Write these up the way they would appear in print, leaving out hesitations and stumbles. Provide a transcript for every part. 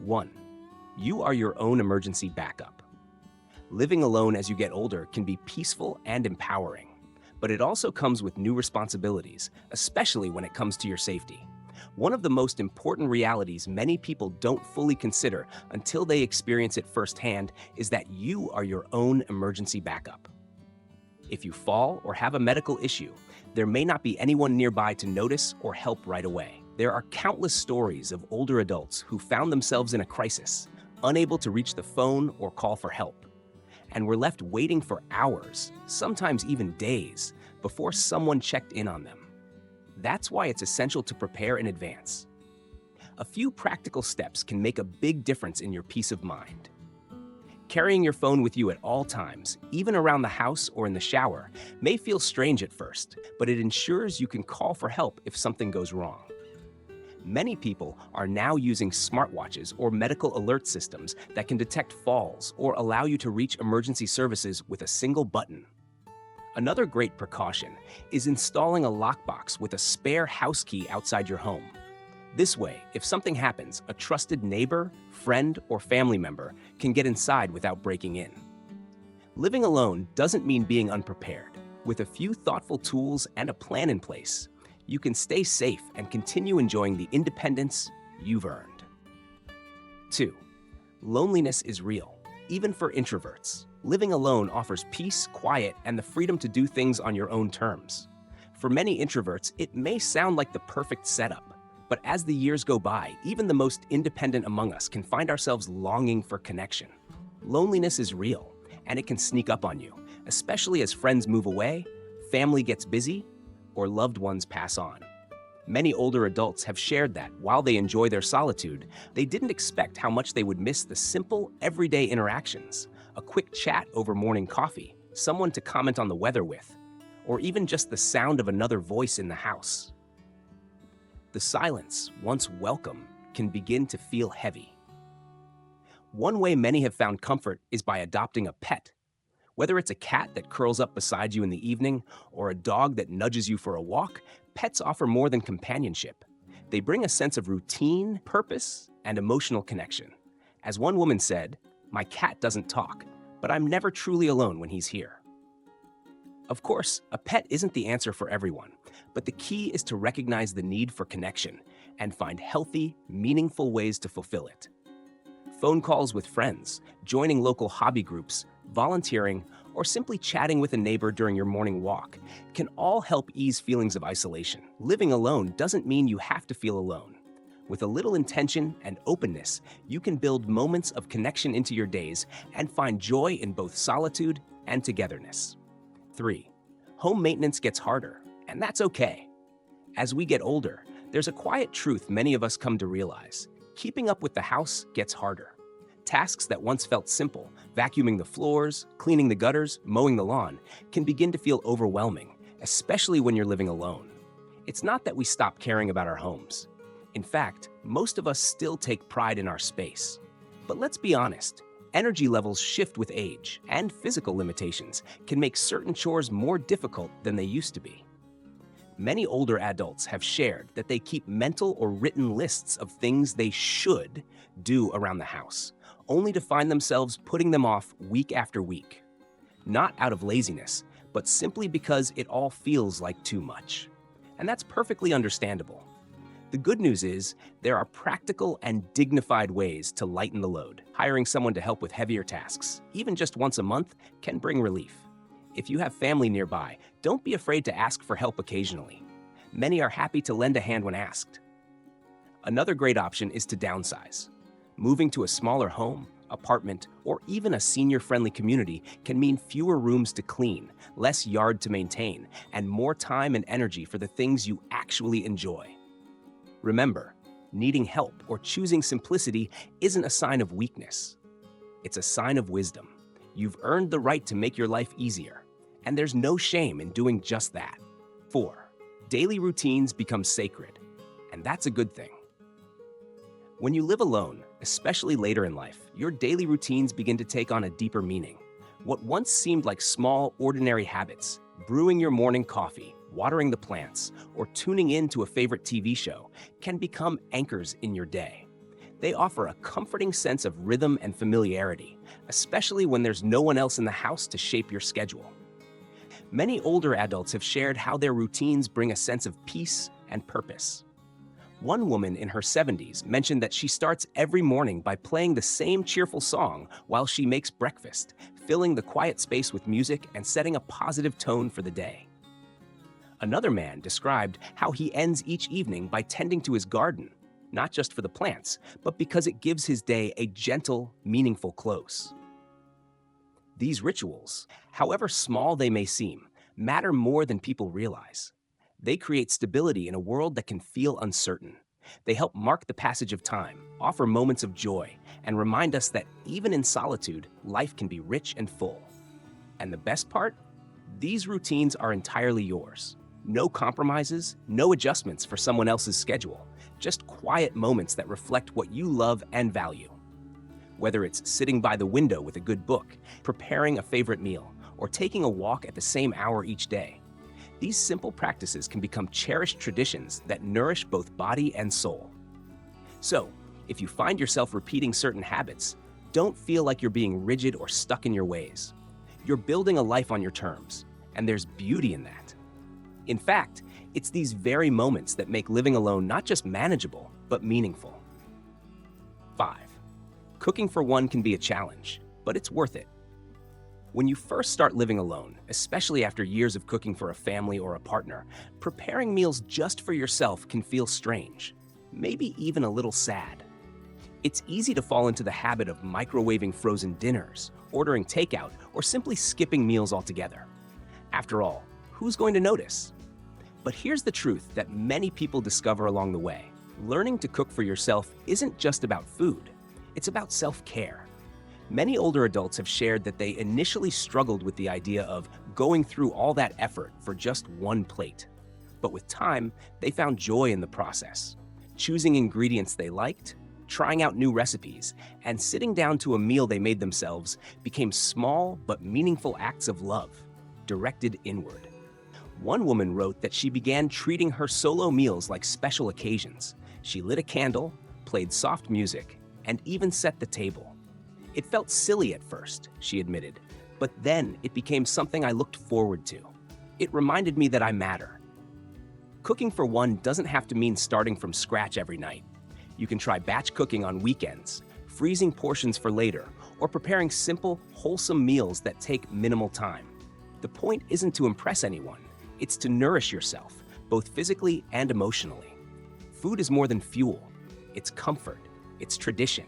1. You are your own emergency backup. Living alone as you get older can be peaceful and empowering, but it also comes with new responsibilities, especially when it comes to your safety. One of the most important realities many people don't fully consider until they experience it firsthand is that you are your own emergency backup. If you fall or have a medical issue, there may not be anyone nearby to notice or help right away. There are countless stories of older adults who found themselves in a crisis, unable to reach the phone or call for help, and were left waiting for hours, sometimes even days, before someone checked in on them. That's why it's essential to prepare in advance. A few practical steps can make a big difference in your peace of mind. Carrying your phone with you at all times, even around the house or in the shower, may feel strange at first, but it ensures you can call for help if something goes wrong. Many people are now using smartwatches or medical alert systems that can detect falls or allow you to reach emergency services with a single button. Another great precaution is installing a lockbox with a spare house key outside your home. This way, if something happens, a trusted neighbor, friend, or family member can get inside without breaking in. Living alone doesn't mean being unprepared. With a few thoughtful tools and a plan in place, you can stay safe and continue enjoying the independence you've earned. 2. Loneliness is real, even for introverts. Living alone offers peace, quiet, and the freedom to do things on your own terms. For many introverts, it may sound like the perfect setup, but as the years go by, even the most independent among us can find ourselves longing for connection. Loneliness is real, and it can sneak up on you, especially as friends move away, family gets busy, or loved ones pass on. Many older adults have shared that while they enjoy their solitude, they didn't expect how much they would miss the simple, everyday interactions, a quick chat over morning coffee, someone to comment on the weather with, or even just the sound of another voice in the house. The silence, once welcome, can begin to feel heavy. One way many have found comfort is by adopting a pet. Whether it's a cat that curls up beside you in the evening or a dog that nudges you for a walk, pets offer more than companionship. They bring a sense of routine, purpose, and emotional connection. As one woman said, "My cat doesn't talk, but I'm never truly alone when he's here." Of course, a pet isn't the answer for everyone, but the key is to recognize the need for connection and find healthy, meaningful ways to fulfill it. Phone calls with friends, joining local hobby groups, volunteering, or simply chatting with a neighbor during your morning walk can all help ease feelings of isolation. Living alone doesn't mean you have to feel alone. With a little intention and openness, you can build moments of connection into your days and find joy in both solitude and togetherness. 3. Home maintenance gets harder, and that's okay. As we get older, there's a quiet truth many of us come to realize. Keeping up with the house gets harder. Tasks that once felt simple, vacuuming the floors, cleaning the gutters, mowing the lawn, can begin to feel overwhelming, especially when you're living alone. It's not that we stop caring about our homes. In fact, most of us still take pride in our space. But let's be honest, energy levels shift with age, and physical limitations can make certain chores more difficult than they used to be. Many older adults have shared that they keep mental or written lists of things they should do around the house, only to find themselves putting them off week after week. Not out of laziness, but simply because it all feels like too much. And that's perfectly understandable. The good news is, there are practical and dignified ways to lighten the load. Hiring someone to help with heavier tasks, even just once a month, can bring relief. If you have family nearby, don't be afraid to ask for help occasionally. Many are happy to lend a hand when asked. Another great option is to downsize. Moving to a smaller home, apartment, or even a senior-friendly community can mean fewer rooms to clean, less yard to maintain, and more time and energy for the things you actually enjoy. Remember, needing help or choosing simplicity isn't a sign of weakness. It's a sign of wisdom. You've earned the right to make your life easier, and there's no shame in doing just that. 4. Daily routines become sacred, and that's a good thing. When you live alone, especially later in life, your daily routines begin to take on a deeper meaning. What once seemed like small, ordinary habits, brewing your morning coffee, watering the plants, or tuning in to a favorite TV show, can become anchors in your day. They offer a comforting sense of rhythm and familiarity, especially when there's no one else in the house to shape your schedule. Many older adults have shared how their routines bring a sense of peace and purpose. One woman in her 70s mentioned that she starts every morning by playing the same cheerful song while she makes breakfast, filling the quiet space with music and setting a positive tone for the day. Another man described how he ends each evening by tending to his garden, not just for the plants, but because it gives his day a gentle, meaningful close. These rituals, however small they may seem, matter more than people realize. They create stability in a world that can feel uncertain. They help mark the passage of time, offer moments of joy, and remind us that even in solitude, life can be rich and full. And the best part? These routines are entirely yours. No compromises, no adjustments for someone else's schedule, just quiet moments that reflect what you love and value. Whether it's sitting by the window with a good book, preparing a favorite meal, or taking a walk at the same hour each day, these simple practices can become cherished traditions that nourish both body and soul. So, if you find yourself repeating certain habits, don't feel like you're being rigid or stuck in your ways. You're building a life on your terms, and there's beauty in that. In fact, it's these very moments that make living alone not just manageable, but meaningful. 5. Cooking for one can be a challenge, but it's worth it. When you first start living alone, especially after years of cooking for a family or a partner, preparing meals just for yourself can feel strange, maybe even a little sad. It's easy to fall into the habit of microwaving frozen dinners, ordering takeout, or simply skipping meals altogether. After all, who's going to notice? But here's the truth that many people discover along the way. Learning to cook for yourself isn't just about food, it's about self-care. Many older adults have shared that they initially struggled with the idea of going through all that effort for just one plate. But with time, they found joy in the process, choosing ingredients they liked, trying out new recipes, and sitting down to a meal they made themselves became small but meaningful acts of love, directed inward. One woman wrote that she began treating her solo meals like special occasions. She lit a candle, played soft music, and even set the table. It felt silly at first, she admitted, but then it became something I looked forward to. It reminded me that I matter. Cooking for one doesn't have to mean starting from scratch every night. You can try batch cooking on weekends, freezing portions for later, or preparing simple, wholesome meals that take minimal time. The point isn't to impress anyone, it's to nourish yourself, both physically and emotionally. Food is more than fuel. It's comfort. It's tradition.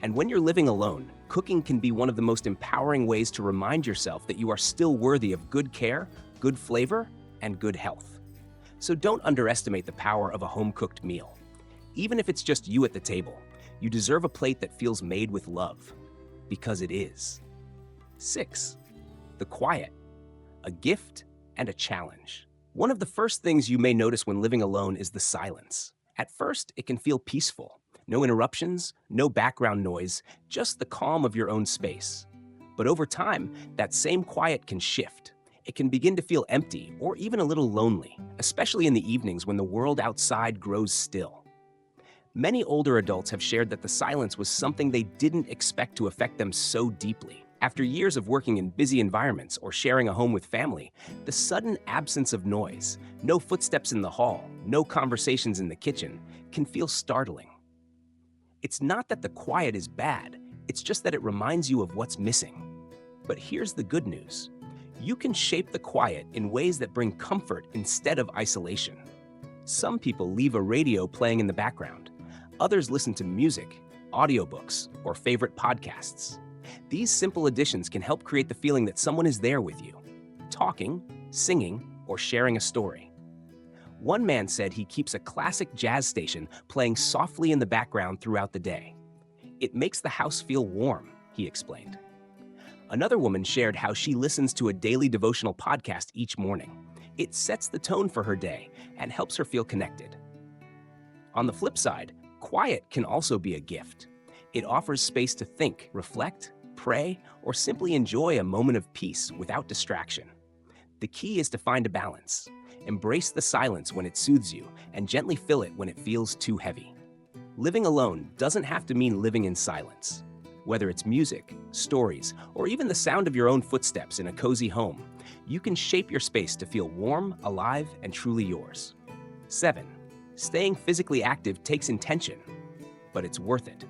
And when you're living alone, cooking can be one of the most empowering ways to remind yourself that you are still worthy of good care, good flavor, and good health. So don't underestimate the power of a home-cooked meal. Even if it's just you at the table, you deserve a plate that feels made with love. Because it is. 6. The quiet. A gift and a challenge. One of the first things you may notice when living alone is the silence. At first, it can feel peaceful. No interruptions, no background noise, just the calm of your own space. But over time, that same quiet can shift. It can begin to feel empty or even a little lonely, especially in the evenings when the world outside grows still. Many older adults have shared that the silence was something they didn't expect to affect them so deeply. After years of working in busy environments or sharing a home with family, the sudden absence of noise, no footsteps in the hall, no conversations in the kitchen, can feel startling. It's not that the quiet is bad, it's just that it reminds you of what's missing. But here's the good news. You can shape the quiet in ways that bring comfort instead of isolation. Some people leave a radio playing in the background. Others listen to music, audiobooks, or favorite podcasts. These simple additions can help create the feeling that someone is there with you, talking, singing, or sharing a story. One man said he keeps a classic jazz station playing softly in the background throughout the day. It makes the house feel warm, he explained. Another woman shared how she listens to a daily devotional podcast each morning. It sets the tone for her day and helps her feel connected. On the flip side, quiet can also be a gift. It offers space to think, reflect, pray, or simply enjoy a moment of peace without distraction. The key is to find a balance. Embrace the silence when it soothes you and gently fill it when it feels too heavy. Living alone doesn't have to mean living in silence. Whether it's music, stories, or even the sound of your own footsteps in a cozy home, you can shape your space to feel warm, alive, and truly yours. 7. Staying physically active takes intention, but it's worth it.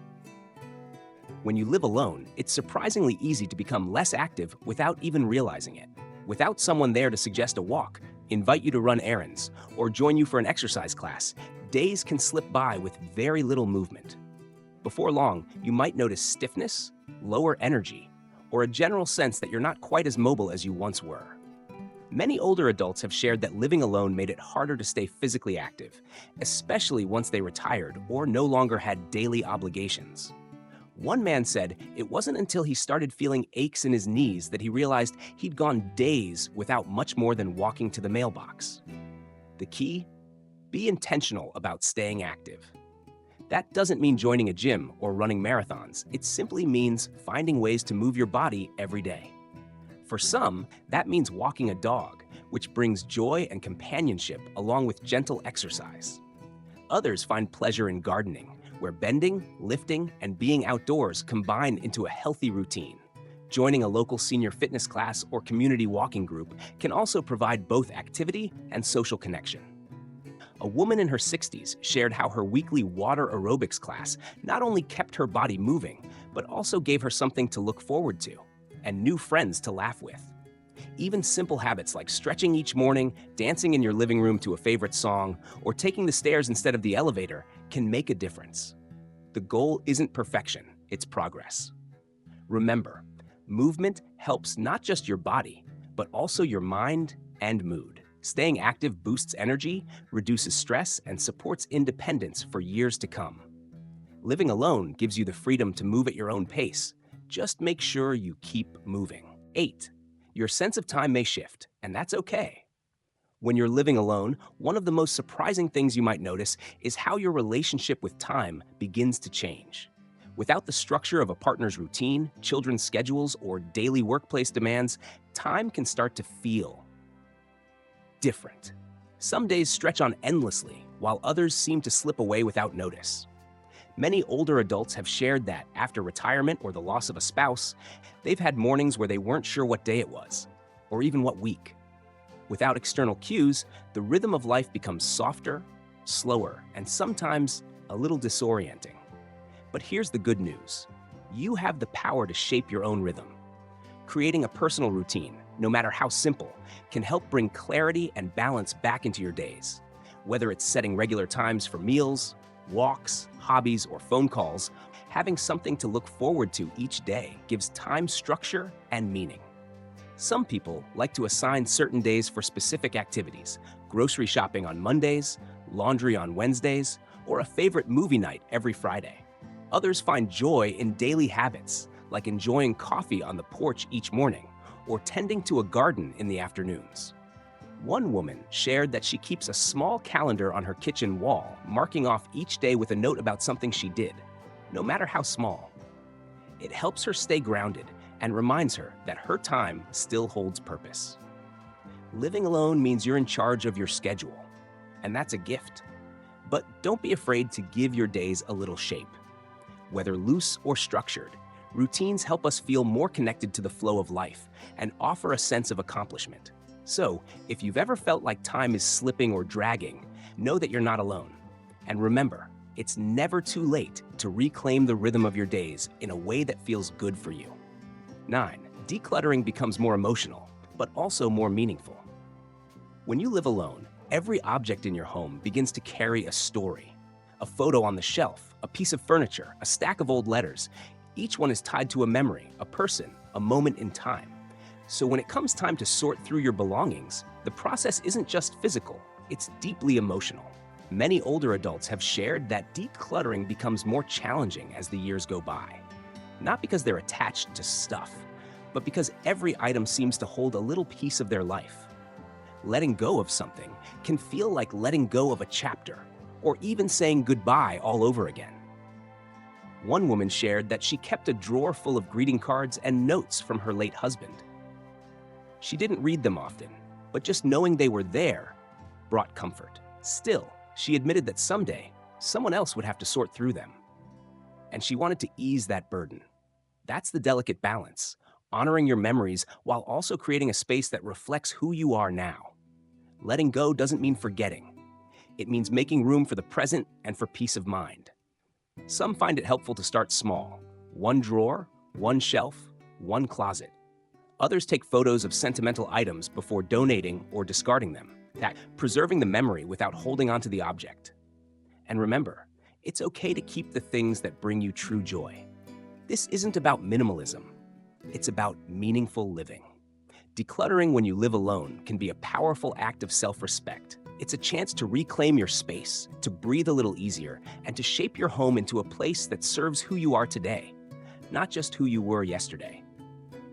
When you live alone, it's surprisingly easy to become less active without even realizing it. Without someone there to suggest a walk, invite you to run errands, or join you for an exercise class, days can slip by with very little movement. Before long, you might notice stiffness, lower energy, or a general sense that you're not quite as mobile as you once were. Many older adults have shared that living alone made it harder to stay physically active, especially once they retired or no longer had daily obligations. One man said it wasn't until he started feeling aches in his knees that he realized he'd gone days without much more than walking to the mailbox. The key? Be intentional about staying active. That doesn't mean joining a gym or running marathons. It simply means finding ways to move your body every day. For some, that means walking a dog, which brings joy and companionship along with gentle exercise. Others find pleasure in gardening, where bending, lifting, and being outdoors combine into a healthy routine. Joining a local senior fitness class or community walking group can also provide both activity and social connection. A woman in her 60s shared how her weekly water aerobics class not only kept her body moving, but also gave her something to look forward to and new friends to laugh with. Even simple habits like stretching each morning, dancing in your living room to a favorite song, or taking the stairs instead of the elevator can make a difference. The goal isn't perfection, it's progress. Remember, movement helps not just your body, but also your mind and mood. Staying active boosts energy, reduces stress, and supports independence for years to come. Living alone gives you the freedom to move at your own pace. Just make sure you keep moving. 8. Your sense of time may shift, and that's okay. When you're living alone, one of the most surprising things you might notice is how your relationship with time begins to change. Without the structure of a partner's routine, children's schedules, or daily workplace demands, time can start to feel different. Some days stretch on endlessly, while others seem to slip away without notice. Many older adults have shared that after retirement or the loss of a spouse, they've had mornings where they weren't sure what day it was, or even what week. Without external cues, the rhythm of life becomes softer, slower, and sometimes a little disorienting. But here's the good news. You have the power to shape your own rhythm. Creating a personal routine, no matter how simple, can help bring clarity and balance back into your days. Whether it's setting regular times for meals, walks, hobbies, or phone calls, having something to look forward to each day gives time structure and meaning. Some people like to assign certain days for specific activities, grocery shopping on Mondays, laundry on Wednesdays, or a favorite movie night every Friday. Others find joy in daily habits, like enjoying coffee on the porch each morning or tending to a garden in the afternoons. One woman shared that she keeps a small calendar on her kitchen wall, marking off each day with a note about something she did, no matter how small. It helps her stay grounded and reminds her that her time still holds purpose. Living alone means you're in charge of your schedule, and that's a gift. But don't be afraid to give your days a little shape. Whether loose or structured, routines help us feel more connected to the flow of life and offer a sense of accomplishment. So, if you've ever felt like time is slipping or dragging, know that you're not alone. And remember, it's never too late to reclaim the rhythm of your days in a way that feels good for you. 9. Decluttering becomes more emotional, but also more meaningful. When you live alone, every object in your home begins to carry a story. A photo on the shelf, a piece of furniture, a stack of old letters. Each one is tied to a memory, a person, a moment in time. So when it comes time to sort through your belongings, the process isn't just physical, it's deeply emotional. Many older adults have shared that decluttering becomes more challenging as the years go by. Not because they're attached to stuff, but because every item seems to hold a little piece of their life. Letting go of something can feel like letting go of a chapter, or even saying goodbye all over again. One woman shared that she kept a drawer full of greeting cards and notes from her late husband. She didn't read them often, but just knowing they were there brought comfort. Still, she admitted that someday, someone else would have to sort through them. And she wanted to ease that burden. That's the delicate balance, honoring your memories while also creating a space that reflects who you are now. Letting go doesn't mean forgetting. It means making room for the present and for peace of mind. Some find it helpful to start small: one drawer, one shelf, one closet. Others take photos of sentimental items before donating or discarding them, preserving the memory without holding on to the object. And remember, it's okay to keep the things that bring you true joy. This isn't about minimalism. It's about meaningful living. Decluttering when you live alone can be a powerful act of self-respect. It's a chance to reclaim your space, to breathe a little easier, and to shape your home into a place that serves who you are today, not just who you were yesterday.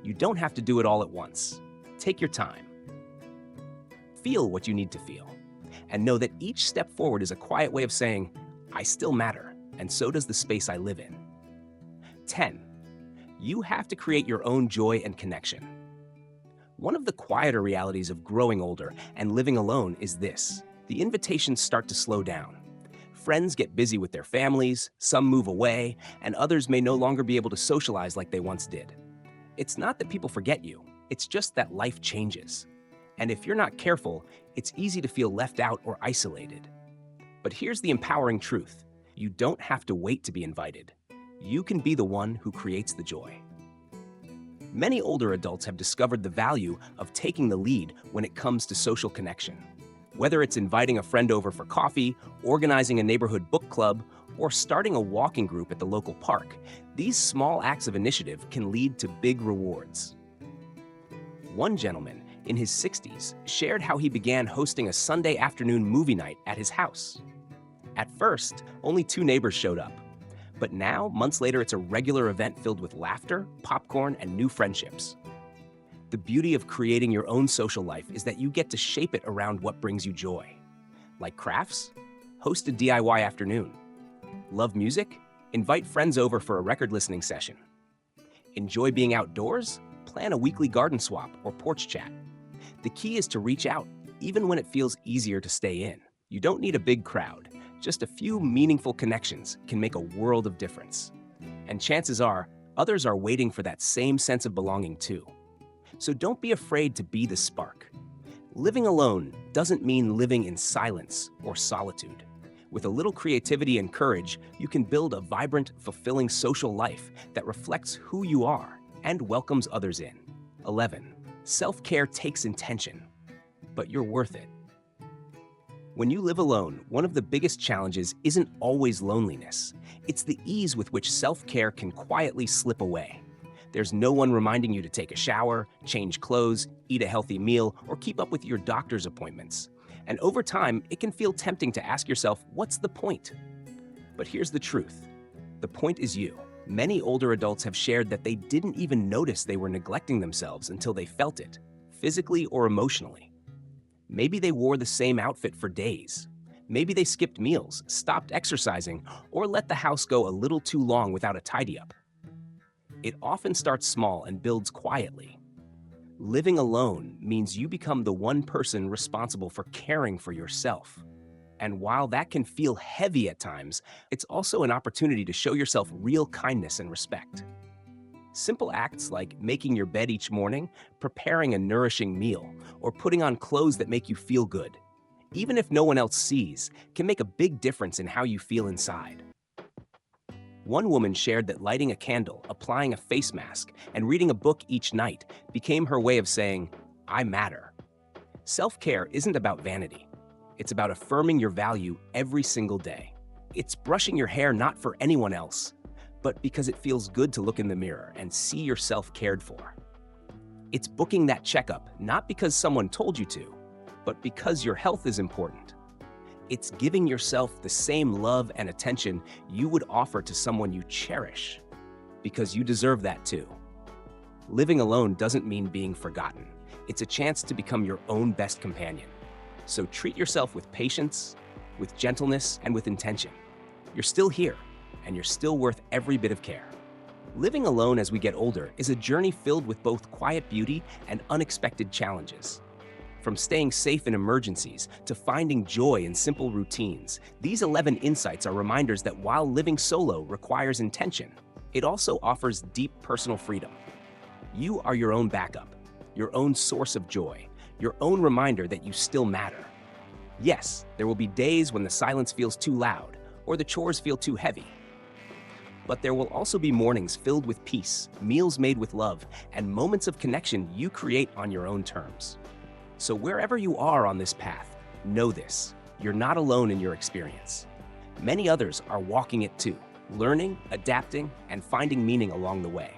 You don't have to do it all at once. Take your time. Feel what you need to feel, and know that each step forward is a quiet way of saying, I still matter, and so does the space I live in. 10. You have to create your own joy and connection. One of the quieter realities of growing older and living alone is this: the invitations start to slow down. Friends get busy with their families, some move away, and others may no longer be able to socialize like they once did. It's not that people forget you, it's just that life changes. And if you're not careful, it's easy to feel left out or isolated. But here's the empowering truth: you don't have to wait to be invited. You can be the one who creates the joy. Many older adults have discovered the value of taking the lead when it comes to social connection. Whether it's inviting a friend over for coffee, organizing a neighborhood book club, or starting a walking group at the local park, these small acts of initiative can lead to big rewards. One gentleman in his 60s shared how he began hosting a Sunday afternoon movie night at his house. At first, only 2 neighbors showed up. But now, months later, it's a regular event filled with laughter, popcorn, and new friendships. The beauty of creating your own social life is that you get to shape it around what brings you joy. Like crafts? Host a DIY afternoon. Love music? Invite friends over for a record listening session. Enjoy being outdoors? Plan a weekly garden swap or porch chat. The key is to reach out, even when it feels easier to stay in. You don't need a big crowd. Just a few meaningful connections can make a world of difference. And chances are, others are waiting for that same sense of belonging too. So don't be afraid to be the spark. Living alone doesn't mean living in silence or solitude. With a little creativity and courage, you can build a vibrant, fulfilling social life that reflects who you are and welcomes others in. 11. Self-care takes intention, but you're worth it. When you live alone, one of the biggest challenges isn't always loneliness. It's the ease with which self-care can quietly slip away. There's no one reminding you to take a shower, change clothes, eat a healthy meal, or keep up with your doctor's appointments. And over time, it can feel tempting to ask yourself, what's the point? But here's the truth. The point is you. Many older adults have shared that they didn't even notice they were neglecting themselves until they felt it, physically or emotionally. Maybe they wore the same outfit for days. Maybe they skipped meals, stopped exercising, or let the house go a little too long without a tidy-up. It often starts small and builds quietly. Living alone means you become the one person responsible for caring for yourself. And while that can feel heavy at times, it's also an opportunity to show yourself real kindness and respect. Simple acts like making your bed each morning, preparing a nourishing meal, or putting on clothes that make you feel good, even if no one else sees, can make a big difference in how you feel inside. One woman shared that lighting a candle, applying a face mask, and reading a book each night became her way of saying, I matter. Self-care isn't about vanity. It's about affirming your value every single day. It's brushing your hair not for anyone else, but because it feels good to look in the mirror and see yourself cared for. It's booking that checkup, not because someone told you to, but because your health is important. It's giving yourself the same love and attention you would offer to someone you cherish, because you deserve that too. Living alone doesn't mean being forgotten. It's a chance to become your own best companion. So treat yourself with patience, with gentleness, and with intention. You're still here, and you're still worth every bit of care. Living alone as we get older is a journey filled with both quiet beauty and unexpected challenges. From staying safe in emergencies to finding joy in simple routines, these 11 insights are reminders that while living solo requires intention, it also offers deep personal freedom. You are your own backup, your own source of joy, your own reminder that you still matter. Yes, there will be days when the silence feels too loud or the chores feel too heavy. But there will also be mornings filled with peace, meals made with love, and moments of connection you create on your own terms. So wherever you are on this path, know this: you're not alone in your experience. Many others are walking it too, learning, adapting, and finding meaning along the way.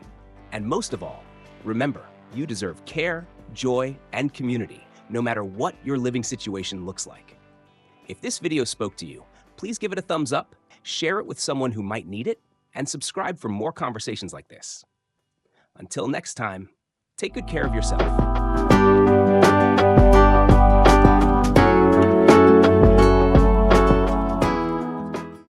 And most of all, remember, you deserve care, joy, and community, no matter what your living situation looks like. If this video spoke to you, please give it a thumbs up, share it with someone who might need it, and subscribe for more conversations like this. Until next time, take good care of yourself.